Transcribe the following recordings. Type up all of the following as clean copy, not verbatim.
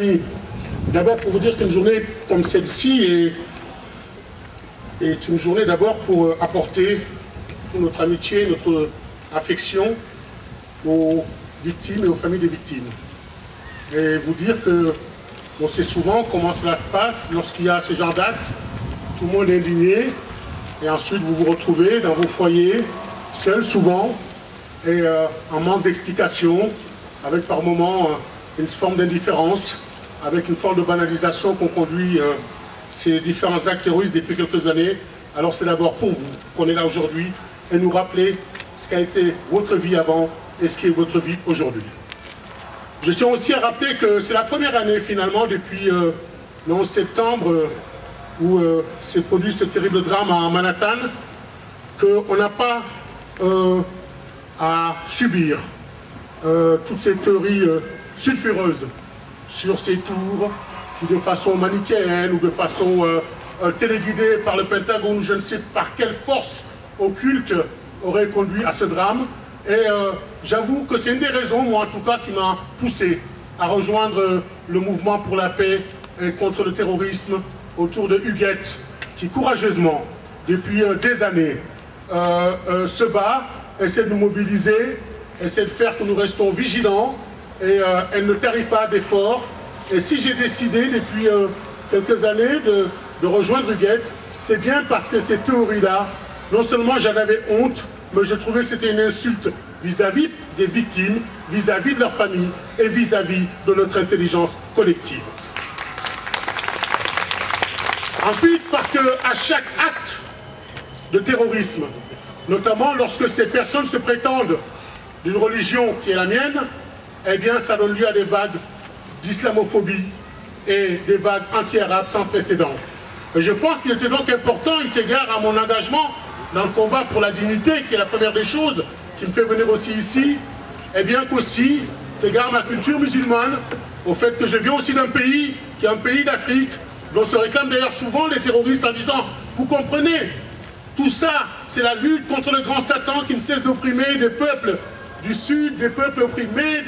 Oui. D'abord pour vous dire qu'une journée comme celle-ci est une journée d'abord pour apporter toute notre amitié, notre affection aux victimes et aux familles des victimes. Et vous dire que on sait souvent comment cela se passe lorsqu'il y a ce genre d'actes, tout le monde est indigné et ensuite vous vous retrouvez dans vos foyers, seuls souvent, et en manque d'explication, avec par moments une forme d'indifférence, avec une forme de banalisation qu'ont conduit ces différents actes terroristes depuis quelques années. Alors c'est d'abord pour vous qu'on est là aujourd'hui et nous rappeler ce qu'a été votre vie avant et ce qui est votre vie aujourd'hui. Je tiens aussi à rappeler que c'est la première année finalement depuis le 11 septembre où s'est produit ce terrible drame à Manhattan qu'on n'a pas à subir toutes ces théories sulfureuses sur ces tours qui de façon manichéenne ou de façon téléguidée par le Pentagone, je ne sais par quelle force occulte aurait conduit à ce drame. Et j'avoue que c'est une des raisons, moi en tout cas, qui m'a poussé à rejoindre le mouvement pour la paix et contre le terrorisme autour de Huguette, qui courageusement, depuis des années, se bat, essaie de nous mobiliser, essaie de faire que nous restons vigilants, et elle ne tarit pas d'efforts. Et si j'ai décidé depuis quelques années de rejoindre Huguette, c'est bien parce que ces théories-là, non seulement j'en avais honte, mais je trouvais que c'était une insulte vis-à-vis des victimes, vis-à-vis de leur famille et vis-à-vis de notre intelligence collective. Ensuite, parce qu'à chaque acte de terrorisme, notamment lorsque ces personnes se prétendent d'une religion qui est la mienne, eh bien, ça donne lieu à des vagues d'islamophobie et des vagues anti-arabes sans précédent. Et je pense qu'il était donc important, eu égard à mon engagement dans le combat pour la dignité, qui est la première des choses qui me fait venir aussi ici, et bien qu'aussi, eu égard à ma culture musulmane, au fait que je viens aussi d'un pays qui est un pays d'Afrique, dont se réclament d'ailleurs souvent les terroristes en disant « Vous comprenez, tout ça, c'est la lutte contre le grand Satan qui ne cesse d'opprimer des peuples du Sud, des peuples opprimés,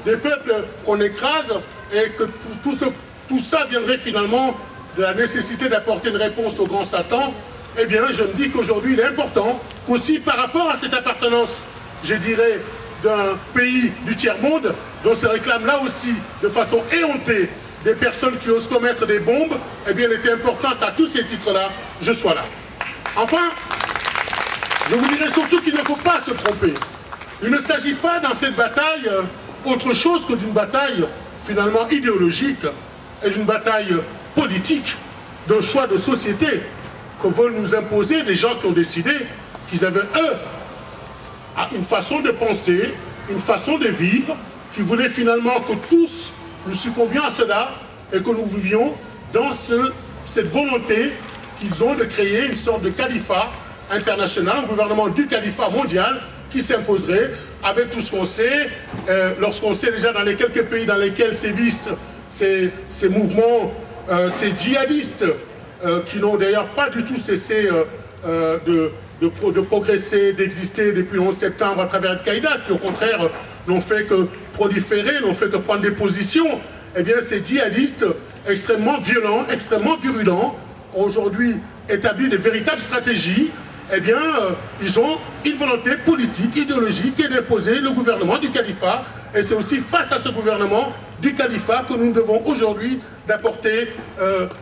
des peuples qu'on écrase, et que tout ça viendrait finalement de la nécessité d'apporter une réponse au grand Satan. » Eh bien, je me dis qu'aujourd'hui, il est important qu'aussi par rapport à cette appartenance, je dirais, d'un pays du tiers-monde, dont se réclament là aussi, de façon éhontée, des personnes qui osent commettre des bombes, eh bien, il était important qu'à tous ces titres-là, je sois là. Enfin, je vous dirais surtout qu'il ne faut pas se tromper. Il ne s'agit pas dans cette bataille autre chose que d'une bataille finalement idéologique et d'une bataille politique, d'un choix de société que veulent nous imposer des gens qui ont décidé qu'ils avaient, eux, une façon de penser, une façon de vivre, qui voulaient finalement que tous nous succombions à cela et que nous vivions dans cette volonté qu'ils ont de créer une sorte de califat international, un gouvernement du califat mondial qui s'imposerait avec tout ce qu'on sait, lorsqu'on sait déjà dans les quelques pays dans lesquels sévissent ces mouvements, ces djihadistes, qui n'ont d'ailleurs pas du tout cessé de progresser, d'exister depuis le 11 septembre à travers Al-Qaïda, qui au contraire n'ont fait que proliférer, n'ont fait que prendre des positions. Eh bien, ces djihadistes extrêmement violents, extrêmement virulents, ont aujourd'hui établi de véritables stratégies. Eh bien, ils ont une volonté politique, idéologique, qui est d'imposer le gouvernement du califat. Et c'est aussi face à ce gouvernement du califat que nous devons aujourd'hui d'apporter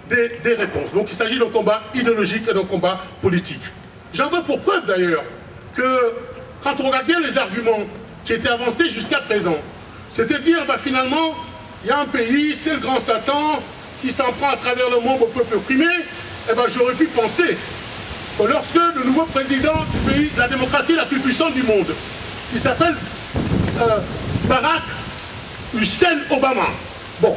des réponses. Donc il s'agit d'un combat idéologique et d'un combat politique. J'en veux pour preuve d'ailleurs que quand on regarde bien les arguments qui étaient avancés jusqu'à présent, c'était de dire, bah, finalement, il y a un pays, c'est le grand Satan, qui s'en prend à travers le monde au peuple opprimé. Eh ben, j'aurais pu penser que lorsque le nouveau président du pays de la démocratie la plus puissante du monde, qui s'appelle Barack Hussein Obama, bon,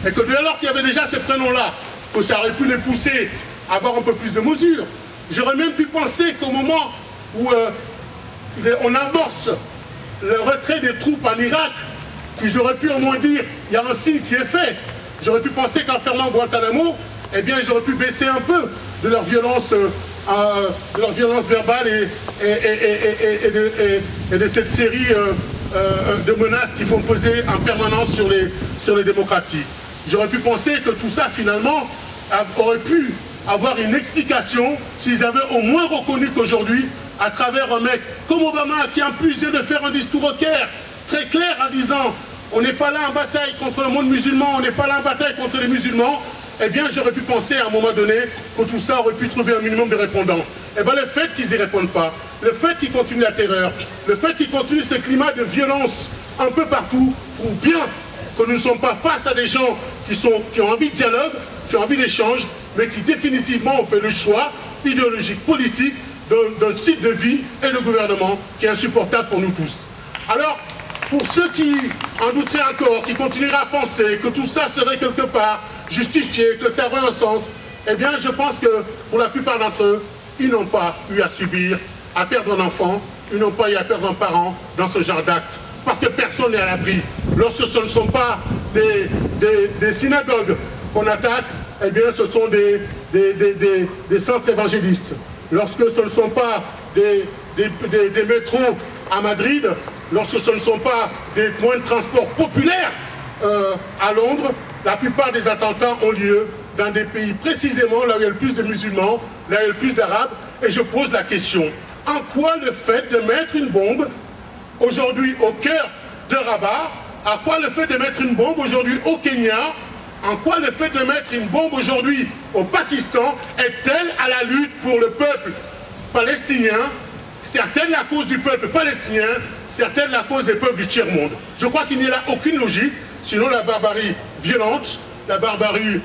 et que dès lors qu'il y avait déjà ce prénom-là, que ça aurait pu les pousser à avoir un peu plus de mesures, j'aurais même pu penser qu'au moment où on amorce le retrait des troupes en Irak, qu'ils auraient pu au moins dire, il y a un signe qui est fait, j'aurais pu penser qu'en fermant Guantanamo, eh bien ils auraient pu baisser un peu de leur violence verbale et de cette série de menaces qui font peser en permanence sur les démocraties. j'aurais pu penser que tout ça, finalement, aurait pu avoir une explication s'ils avaient au moins reconnu qu'aujourd'hui, à travers un mec comme Obama, qui en plus vient de faire un discours au Caire, très clair en disant « on n'est pas là en bataille contre le monde musulman, on n'est pas là en bataille contre les musulmans », eh bien, j'aurais pu penser à un moment donné que tout ça aurait pu trouver un minimum de répondants. Eh bien, le fait qu'ils n'y répondent pas, le fait qu'ils continuent la terreur, le fait qu'ils continuent ce climat de violence un peu partout, prouve bien que nous ne sommes pas face à des gens qui ont envie de dialogue, qui ont envie d'échange, mais qui définitivement ont fait le choix idéologique, politique, d'un style de vie et de gouvernement qui est insupportable pour nous tous. Alors, pour ceux qui en douteraient encore, qui continueraient à penser que tout ça serait quelque part justifié, que ça aurait un sens, eh bien, je pense que pour la plupart d'entre eux, ils n'ont pas eu à subir, à perdre un enfant, ils n'ont pas eu à perdre un parent dans ce genre d'acte. Parce que personne n'est à l'abri. Lorsque ce ne sont pas des synagogues qu'on attaque, eh bien, ce sont des centres évangélistes. Lorsque ce ne sont pas des métros à Madrid, lorsque ce ne sont pas des moyens de transport populaires à Londres, la plupart des attentats ont lieu dans des pays précisément là où il y a le plus de musulmans, là où il y a le plus d'arabes. Et je pose la question, en quoi le fait de mettre une bombe aujourd'hui au cœur de Rabat, à quoi le fait de mettre une bombe aujourd'hui au Kenya, en quoi le fait de mettre une bombe aujourd'hui au Pakistan est-elle à la lutte pour le peuple palestinien, certaines la cause du peuple palestinien, certaines la cause des peuples du tiers-monde. Je crois qu'il n'y a là aucune logique, sinon la barbarie violente, la barbarie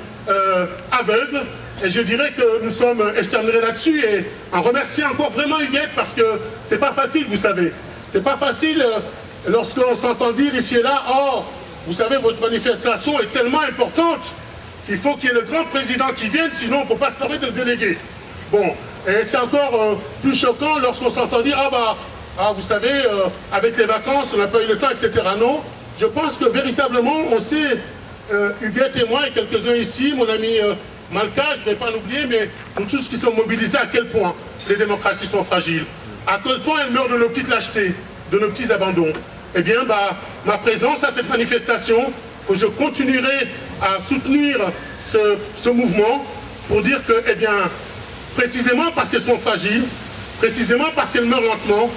aveugle, et je dirais que nous sommes exterminés là-dessus, et en remerciant encore vraiment Huguette, parce que c'est pas facile, vous savez, c'est pas facile lorsqu'on s'entend dire ici et là, oh, vous savez, votre manifestation est tellement importante qu'il faut qu'il y ait le grand président qui vienne, sinon on ne peut pas se permettre de le déléguer. Bon, et c'est encore plus choquant lorsqu'on s'entend dire, vous savez, avec les vacances, on n'a pas eu le temps, etc. Non, je pense que véritablement, on sait, Huguette et moi, et quelques-uns ici, mon ami Malka, je ne vais pas l'oublier, mais nous tous qui sommes mobilisés, à quel point les démocraties sont fragiles, à quel point elles meurent de nos petites lâchetés, de nos petits abandons. Eh bien, ma présence à cette manifestation, que je continuerai à soutenir ce mouvement pour dire que, eh bien, précisément parce qu'elles sont fragiles, précisément parce qu'elles meurent lentement,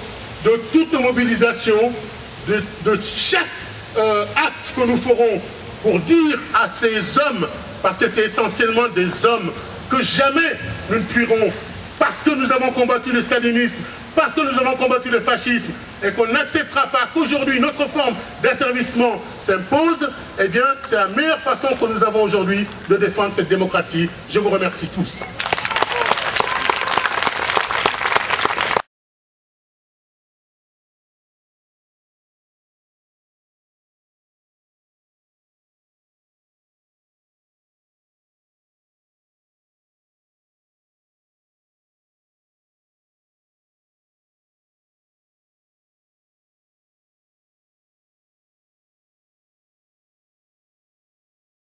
de toute mobilisation, de chaque acte que nous ferons pour dire à ces hommes, parce que c'est essentiellement des hommes, que jamais nous ne fuirons, parce que nous avons combattu le stalinisme, parce que nous avons combattu le fascisme, et qu'on n'acceptera pas qu'aujourd'hui notre forme d'asservissement s'impose, eh bien c'est la meilleure façon que nous avons aujourd'hui de défendre cette démocratie. Je vous remercie tous.